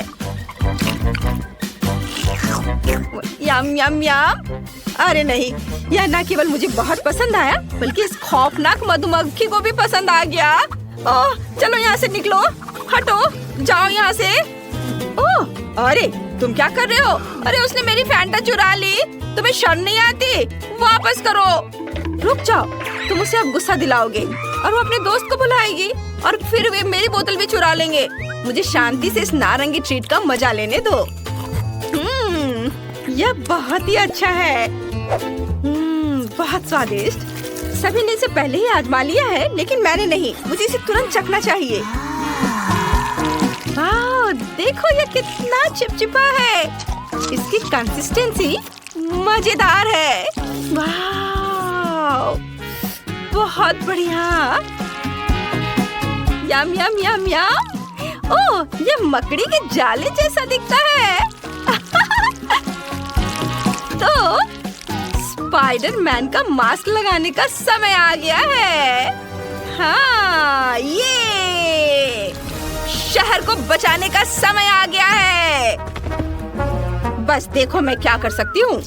यम यम यम। अरे नहीं, यह न केवल मुझे बहुत पसंद आया, बल्कि इस खौफनाक मधुमक्खी को भी पसंद आ गया। ओह, चलो यहाँ से निकलो। हटो, जाओ यहाँ से। ओह, अरे तुम क्या कर रहे हो? अरे, उसने मेरी फैंटा चुरा ली। तुम्हें शर्म नहीं आती? वापस करो। रुक जाओ, तुम उसे अब गुस्सा दिलाओगे और वो अपने दोस्त को बुलाएगी और फिर वे मेरी बोतल भी चुरा लेंगे। मुझे शांति से इस नारंगी ट्रीट का मजा लेने दो। यह बहुत ही अच्छा है। बहुत स्वादिष्ट। सभी ने इसे पहले ही आजमा लिया है, लेकिन मैंने नहीं। मुझे इसे तुरंत चखना चाहिए। वाह, देखो ये कितना चिपचिपा है। इसकी कंसिस्टेंसी मजेदार है। वाह, बहुत बढ़िया। यम यम यम यम। ओह, ये मकड़ी के जाले जैसा दिखता है। तो स्पाइडरमैन का मास्क लगाने का समय आ गया है। हाँ, ये शहर को बचाने का समय आ गया है। बस देखो मैं क्या कर सकती हूँ।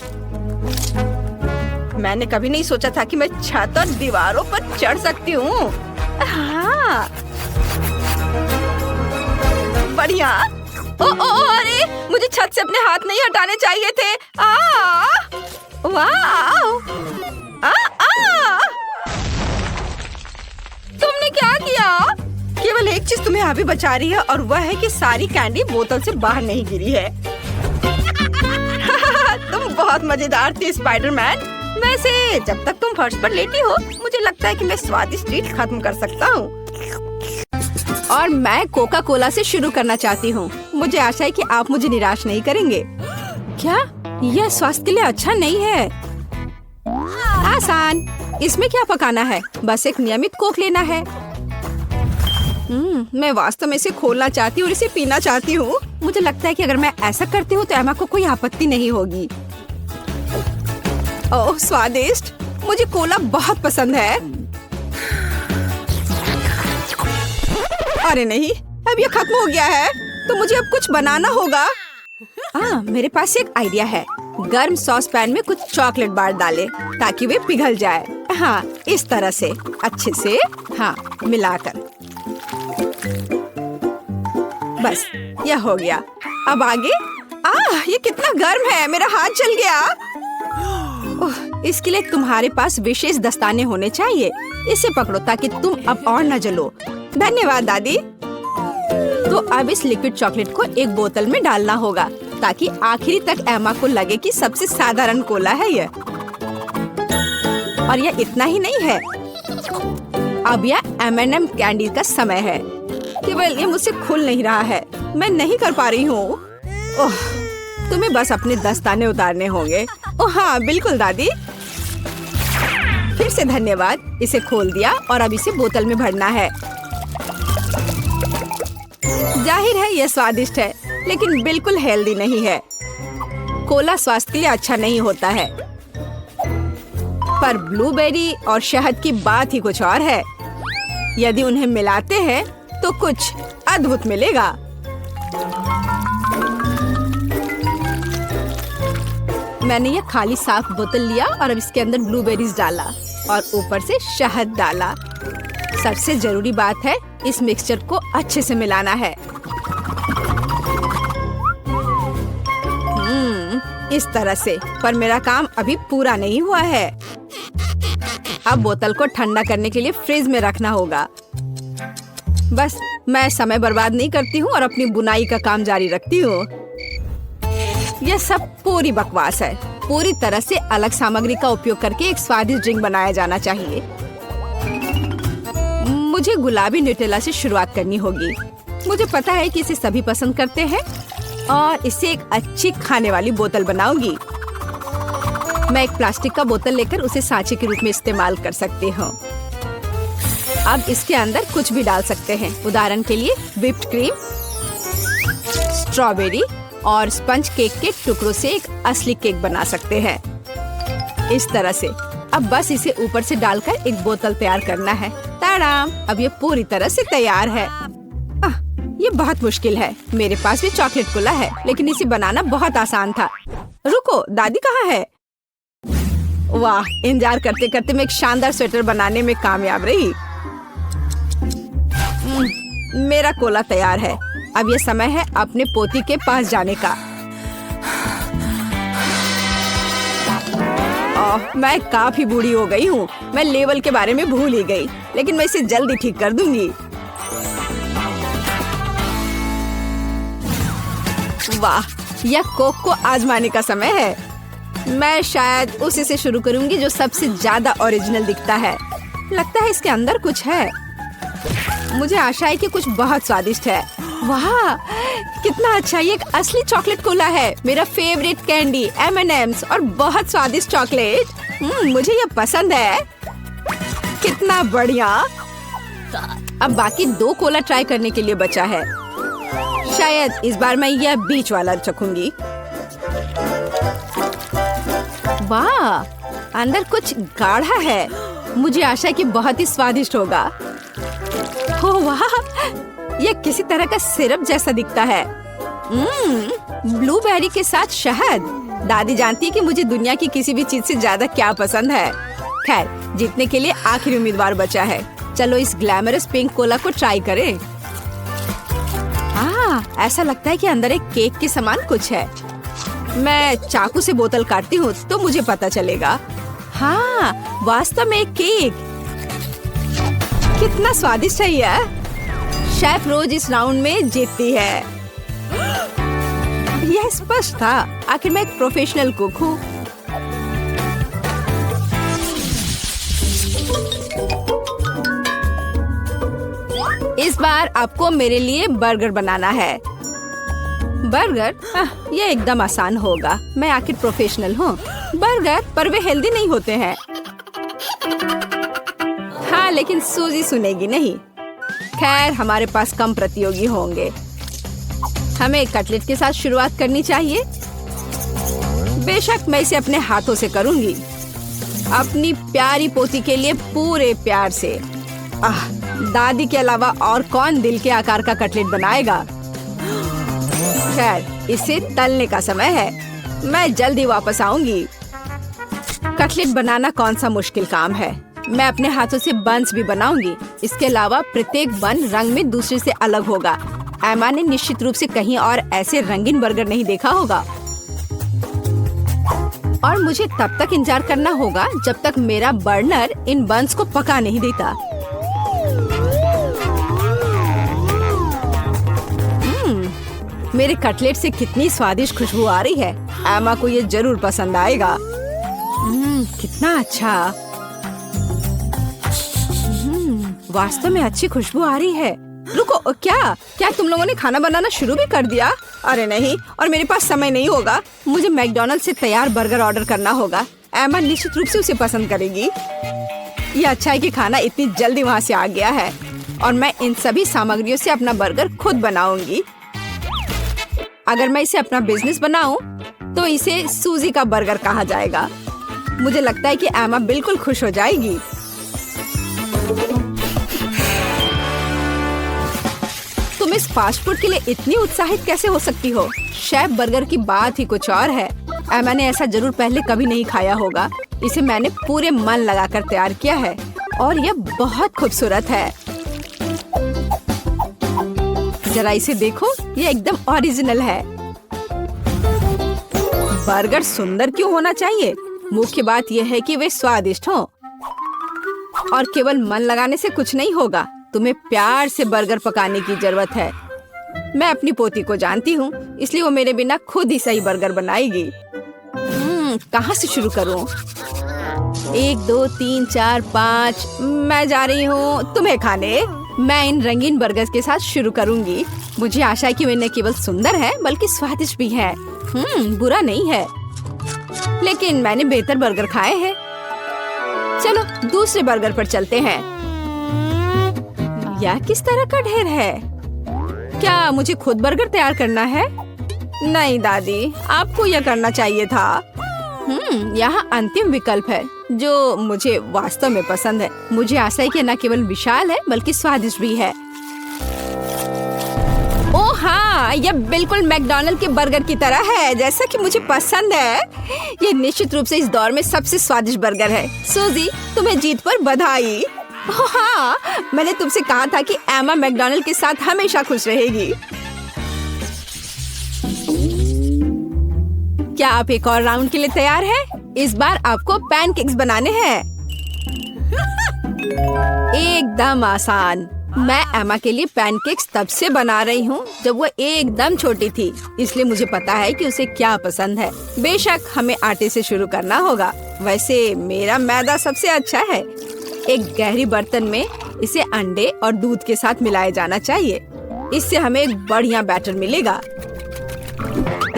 मैंने कभी नहीं सोचा था कि मैं छत और दीवारों पर चढ़ सकती हूँ। हाँ, बढ़िया। अरे, मुझे छत से अपने हाथ नहीं हटाने चाहिए थे। वाह! तुमने क्या किया? केवल एक चीज तुम्हें अभी बचा रही है और वह है कि सारी कैंडी बोतल से बाहर नहीं गिरी है। तुम बहुत मजेदार थी स्पाइडरमैन। वैसे जब तक तुम फर्श पर लेटी हो, मुझे लगता है कि मैं स्वादिष्ट ट्रीट खत्म कर सकता हूँ। और मैं कोका कोला से शुरू करना चाहती हूँ। मुझे आशा है कि आप मुझे निराश नहीं करेंगे। क्या यह स्वास्थ्य के लिए अच्छा नहीं है? आसान। इसमें क्या पकाना है? बस एक नियमित कोक लेना है। मैं वास्तव में इसे खोलना चाहती हूँ और इसे पीना चाहती हूँ। मुझे लगता है कि अगर मैं ऐसा करती हूँ तो एमा को कोई आपत्ति नहीं होगी। ओह स्वादिष्ट, मुझे कोला बहुत पसंद है। अरे नहीं, अब ये खत्म हो गया है तो मुझे अब कुछ बनाना होगा। मेरे पास एक आइडिया है। गर्म सॉस पैन में कुछ चॉकलेट बार डालें ताकि वे पिघल जाए। हाँ, इस तरह से अच्छे से मिलाकर। बस यह हो गया। अब आगे। ये कितना गर्म है, मेरा हाथ जल गया। इसके लिए तुम्हारे पास विशेष दस्ताने होने चाहिए। इसे पकड़ो ताकि तुम अब और न जलो। धन्यवाद दादी। तो अब इस लिक्विड चॉकलेट को एक बोतल में डालना होगा ताकि आखिरी तक एमा को लगे कि सबसे साधारण कोला है यह। और यह इतना ही नहीं है, अब यह M&M कैंडी का समय है। केवल ये मुझसे खुल नहीं रहा है, मैं नहीं कर पा रही हूँ। तुम्हें बस अपने दस्ताने उतारने होंगे। ओह हाँ बिल्कुल दादी। फिर से धन्यवाद। इसे खोल दिया और अब इसे बोतल में भरना है। जाहिर है यह स्वादिष्ट है लेकिन बिल्कुल हेल्दी नहीं है। कोला स्वास्थ्य के लिए अच्छा नहीं होता है। पर ब्लूबेरी और शहद की बात ही कुछ और है। यदि उन्हें मिलाते हैं तो कुछ अद्भुत मिलेगा। मैंने यह खाली साफ बोतल लिया और अब इसके अंदर ब्लूबेरीज डाला और ऊपर से शहद डाला। सबसे जरूरी बात है इस मिक्सचर को अच्छे से मिलाना है। इस तरह से। पर मेरा काम अभी पूरा नहीं हुआ है। अब बोतल को ठंडा करने के लिए फ्रिज में रखना होगा। बस मैं समय बर्बाद नहीं करती हूँ और अपनी बुनाई का काम जारी रखती हूँ। यह सब पूरी बकवास है। पूरी तरह से अलग सामग्री का उपयोग करके एक स्वादिष्ट ड्रिंक बनाया जाना चाहिए। मुझे गुलाबी न्यूटेला से शुरुआत करनी होगी। मुझे पता है कि इसे सभी पसंद करते हैं और इससे एक अच्छी खाने वाली बोतल बनाऊंगी। मैं एक प्लास्टिक का बोतल लेकर उसे सांचे के रूप में इस्तेमाल कर सकती हूँ। अब इसके अंदर कुछ भी डाल सकते हैं। उदाहरण के लिए व्हिप्ड क्रीम, स्ट्रॉबेरी और स्पंज केक के टुकड़ों से एक असली केक बना सकते हैं। इस तरह से। अब बस इसे ऊपर से डालकर एक बोतल तैयार करना है। ताड़ाम! अब ये पूरी तरह से तैयार है। ये बहुत मुश्किल है। मेरे पास भी चॉकलेट कोला है लेकिन इसे बनाना बहुत आसान था। रुको, दादी कहाँ है? वाह, इंतजार करते करते मैं एक शानदार स्वेटर बनाने में कामयाब रही। मेरा कोला तैयार है। अब ये समय है अपने पोती के पास जाने का। मैं काफी बूढ़ी हो गई हूँ। मैं लेवल के बारे में भूल ही गई, लेकिन मैं इसे जल्दी ठीक कर दूंगी। वाह, यह कोक को आजमाने का समय है। मैं शायद उसी से शुरू करूंगी जो सबसे ज्यादा ओरिजिनल दिखता है। लगता है इसके अंदर कुछ है। मुझे आशा है कि कुछ बहुत स्वादिष्ट है। वाह, कितना अच्छा! ये एक असली चॉकलेट कोला है। मेरा फेवरेट कैंडी M&M's और बहुत स्वादिष्ट चॉकलेट। मुझे ये पसंद है। कितना बढ़िया! अब बाकी 2 कोला ट्राई करने के लिए बचा है। शायद इस बार मैं यह बीच वाला चखूंगी। वाह, अंदर कुछ गाढ़ा है। मुझे आशा है कि बहुत ही स्वादिष्ट होगा। ओह वाह, यह किसी तरह का सिरप जैसा दिखता है। ब्लूबेरी के साथ शहद। दादी जानती है कि मुझे दुनिया की किसी भी चीज से ज्यादा क्या पसंद है। खैर, जीतने के लिए आखिरी उम्मीदवार बचा है। चलो इस ग्लैमरस पिंक कोला को ट्राई करें। ऐसा लगता है कि अंदर एक केक के समान कुछ है। मैं चाकू से बोतल काटती हूँ तो मुझे पता चलेगा। हाँ, वास्तव में एक केक। कितना स्वादिष्ट है यह। शेफ रोज इस राउंड में जीतती है। यह स्पष्ट था। आखिर मैं एक प्रोफेशनल कुक हूँ। इस बार आपको मेरे लिए बर्गर बनाना है। बर्गर? यह एकदम आसान होगा। मैं आखिर प्रोफेशनल हूँ। बर्गर, पर वे हेल्दी नहीं होते हैं। हाँ, लेकिन सूजी सुनेगी नहीं। खैर, हमारे पास कम प्रतियोगी होंगे। हमें कटलेट के साथ शुरुआत करनी चाहिए। बेशक मैं इसे अपने हाथों से करूंगी, अपनी प्यारी पोती के लिए पूरे प्यार से। दादी के अलावा और कौन दिल के आकार का कटलेट बनाएगा। खैर, इसे तलने का समय है। मैं जल्दी वापस आऊंगी। कटलेट बनाना कौन सा मुश्किल काम है। मैं अपने हाथों से बन्स भी बनाऊंगी। इसके अलावा प्रत्येक बन रंग में दूसरे से अलग होगा। एमा ने निश्चित रूप से कहीं और ऐसे रंगीन बर्गर नहीं देखा होगा। और मुझे तब तक इंतजार करना होगा जब तक मेरा बर्नर इन बन्स को पका नहीं देता। मेरे कटलेट से कितनी स्वादिष्ट खुशबू आ रही है। एमा को ये जरूर पसंद आएगा। कितना अच्छा। वास्तव में अच्छी खुशबू आ रही है। रुको, क्या तुम लोगों ने खाना बनाना शुरू भी कर दिया? अरे नहीं, और मेरे पास समय नहीं होगा। मुझे मैकडॉनल्ड से तैयार बर्गर ऑर्डर करना होगा। एमा निश्चित रूप से उसे पसंद करेगी। ये अच्छा है कि खाना इतनी जल्दी वहाँ से आ गया है और मैं इन सभी सामग्रियों से अपना बर्गर खुद बनाऊंगी। अगर मैं इसे अपना बिजनेस बनाऊं, तो इसे सूजी का बर्गर कहा जाएगा। मुझे लगता है कि एमा बिल्कुल खुश हो जाएगी। तुम इस फास्ट फूड के लिए इतनी उत्साहित कैसे हो सकती हो? शेफ बर्गर की बात ही कुछ और है। एमा ने ऐसा जरूर पहले कभी नहीं खाया होगा। इसे मैंने पूरे मन लगाकर तैयार किया है और यह बहुत खूबसूरत है। जरा इसे देखो, ये एकदम ओरिजिनल है। बर्गर सुंदर क्यों होना चाहिए? मुख्य बात यह है कि वे स्वादिष्ट हों। और केवल मन लगाने से कुछ नहीं होगा। तुम्हें प्यार से बर्गर पकाने की जरूरत है। मैं अपनी पोती को जानती हूँ, इसलिए वो मेरे बिना खुद ही सही बर्गर बनाएगी। कहाँ से शुरू करूँ? 1 2 3 4 5। मैं जा रही हूँ तुम्हें खाने। मैं इन रंगीन बर्गर के साथ शुरू करूंगी। मुझे आशा है कि वे न केवल सुंदर है बल्कि स्वादिष्ट भी है। बुरा नहीं है, लेकिन मैंने बेहतर बर्गर खाए हैं। चलो दूसरे बर्गर पर चलते हैं। यह किस तरह का ढेर है? क्या मुझे खुद बर्गर तैयार करना है? नहीं दादी, आपको यह करना चाहिए था। यहाँ अंतिम विकल्प है जो मुझे वास्तव में पसंद है। मुझे आशा है कि न केवल विशाल है बल्कि स्वादिष्ट भी है। ओह हाँ, यह बिल्कुल मैकडॉनल्ड के बर्गर की तरह है, जैसा कि मुझे पसंद है। ये निश्चित रूप से इस दौर में सबसे स्वादिष्ट बर्गर है। सूजी, तुम्हें जीत पर बधाई। ओह हाँ, मैंने तुमसे कहा था कि एमा मैकडॉनल्ड के साथ हमेशा खुश रहेगी। क्या आप एक और राउंड के लिए तैयार हैं? इस बार आपको पैनकेक्स बनाने हैं। एकदम आसान। मैं एमा के लिए पैनकेक्स तब से बना रही हूँ जब वो एकदम छोटी थी, इसलिए मुझे पता है कि उसे क्या पसंद है। बेशक हमें आटे से शुरू करना होगा। वैसे मेरा मैदा सबसे अच्छा है। एक गहरी बर्तन में इसे अंडे और दूध के साथ मिलाया जाना चाहिए। इससे हमें एक बढ़िया बैटर मिलेगा।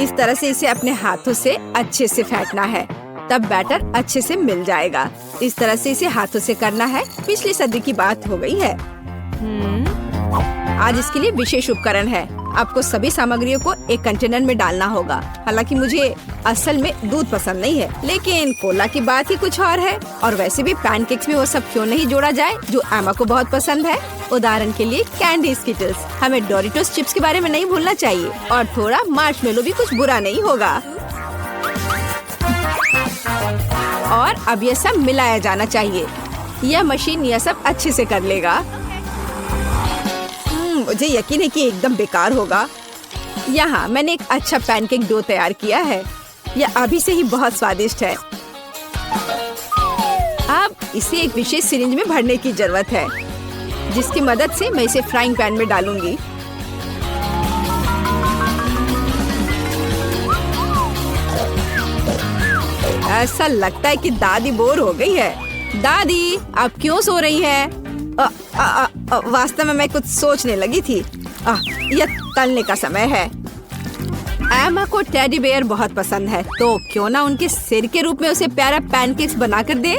इस तरह से इसे अपने हाथों से अच्छे से फेंटना है, तब बैटर अच्छे से मिल जाएगा। इस तरह से इसे हाथों से करना है। पिछली सदी की बात हो गई है। आज इसके लिए विशेष उपकरण है। आपको सभी सामग्रियों को एक कंटेनर में डालना होगा। हालांकि मुझे असल में दूध पसंद नहीं है, लेकिन कोला की बात ही कुछ और है। और वैसे भी पैनकेक्स में वो सब क्यों नहीं जोड़ा जाए जो एमा को बहुत पसंद है। उदाहरण के लिए कैंडी स्किटल्स। हमें डोरिटोस चिप्स के बारे में नहीं भूलना चाहिए, और थोड़ा मार्शमेलो भी कुछ बुरा नहीं होगा। और अब यह सब मिलाया जाना चाहिए। यह मशीन यह सब अच्छे से कर लेगा। मुझे यकीन है कि एकदम बेकार होगा। यहाँ मैंने एक अच्छा पैनकेक डो तैयार किया है। यह अभी से ही बहुत स्वादिष्ट है। अब इसे एक विशेष सिरिंज में भरने की जरूरत है, जिसकी मदद से मैं इसे फ्राइंग पैन में डालूंगी। ऐसा लगता है कि दादी बोर हो गई है। दादी, आप क्यों सो रही हैं? वास्तव में मैं कुछ सोचने लगी थी। यह तलने का समय है। एमा को टेडी बेयर बहुत पसंद है, तो क्यों ना उनके सिर के रूप में उसे प्यारा पैनकेक्स बनाकर दे।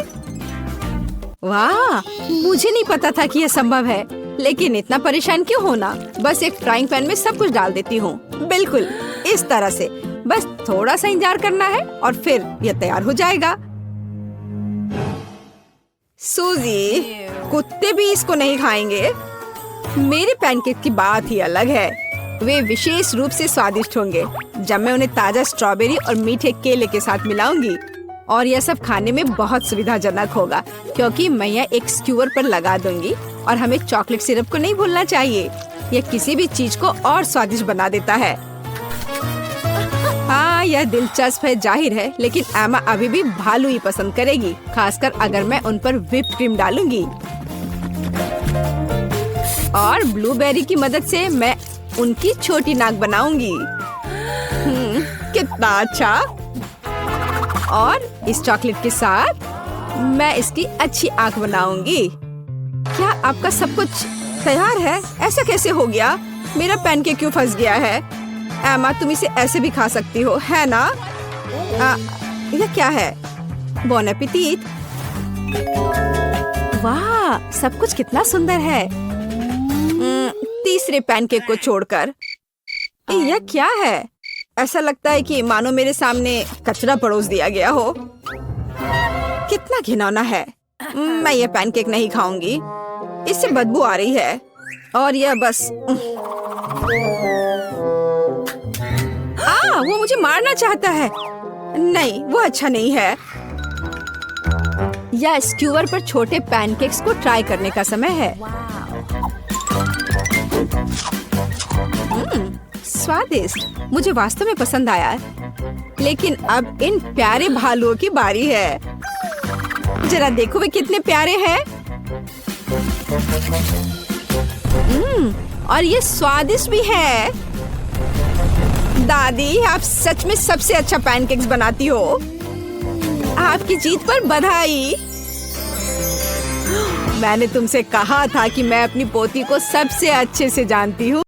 वाह, मुझे नहीं पता था कि यह संभव है, लेकिन इतना परेशान क्यों होना। बस एक फ्राइंग पैन में सब कुछ डाल देती हूँ। बिल्कुल इस तरह से। बस थोड़ा सा इंतजार करना है और फिर यह तैयार हो जाएगा। सूजी, कुत्ते भी इसको नहीं खाएंगे। मेरे पैनकेक की बात ही अलग है। वे विशेष रूप से स्वादिष्ट होंगे जब मैं उन्हें ताजा स्ट्रॉबेरी और मीठे केले के साथ मिलाऊंगी। और यह सब खाने में बहुत सुविधाजनक होगा क्योंकि मैं यह एक स्क्यूअर पर लगा दूंगी। और हमें चॉकलेट सिरप को नहीं भूलना चाहिए, यह किसी भी चीज को और स्वादिष्ट बना देता है। हाँ, यह दिलचस्प है जाहिर है, लेकिन एमा अभी भी भालू ही पसंद करेगी, खासकर अगर मैं उन पर व्हिप्ड क्रीम डालूंगी। और ब्लूबेरी की मदद से मैं उनकी छोटी नाक बनाऊंगी। कितना अच्छा। और इस चॉकलेट के साथ मैं इसकी अच्छी आंख बनाऊंगी। क्या आपका सब कुछ तैयार है? ऐसा कैसे हो गया? मेरा पैनकेक क्यों फंस गया है? एमा, तुम इसे ऐसे भी खा सकती हो, है ना? यह क्या है? बॉन एपेटीट। वाह, सब कुछ कितना सुंदर है। तीसरे पैनकेक को छोड़कर। यह क्या है? ऐसा लगता है कि मानो मेरे सामने कचरा परोस दिया गया हो। कितना घिनौना है। मैं यह पैनकेक नहीं खाऊंगी, इससे बदबू आ रही है। और यह बस वो मुझे मारना चाहता है। नहीं, वो अच्छा नहीं है। या स्क्यूअर पर छोटे पैनकेक्स को ट्राई करने का समय है। स्वादिष्ट, मुझे वास्तव में पसंद आया। लेकिन अब इन प्यारे भालुओं की बारी है। जरा देखो वे कितने प्यारे हैं। और ये स्वादिष्ट भी है। दादी, आप सच में सबसे अच्छा पैनकेक्स बनाती हो। आपकी जीत पर बधाई। मैंने तुमसे कहा था कि मैं अपनी पोती को सबसे अच्छे से जानती हूँ।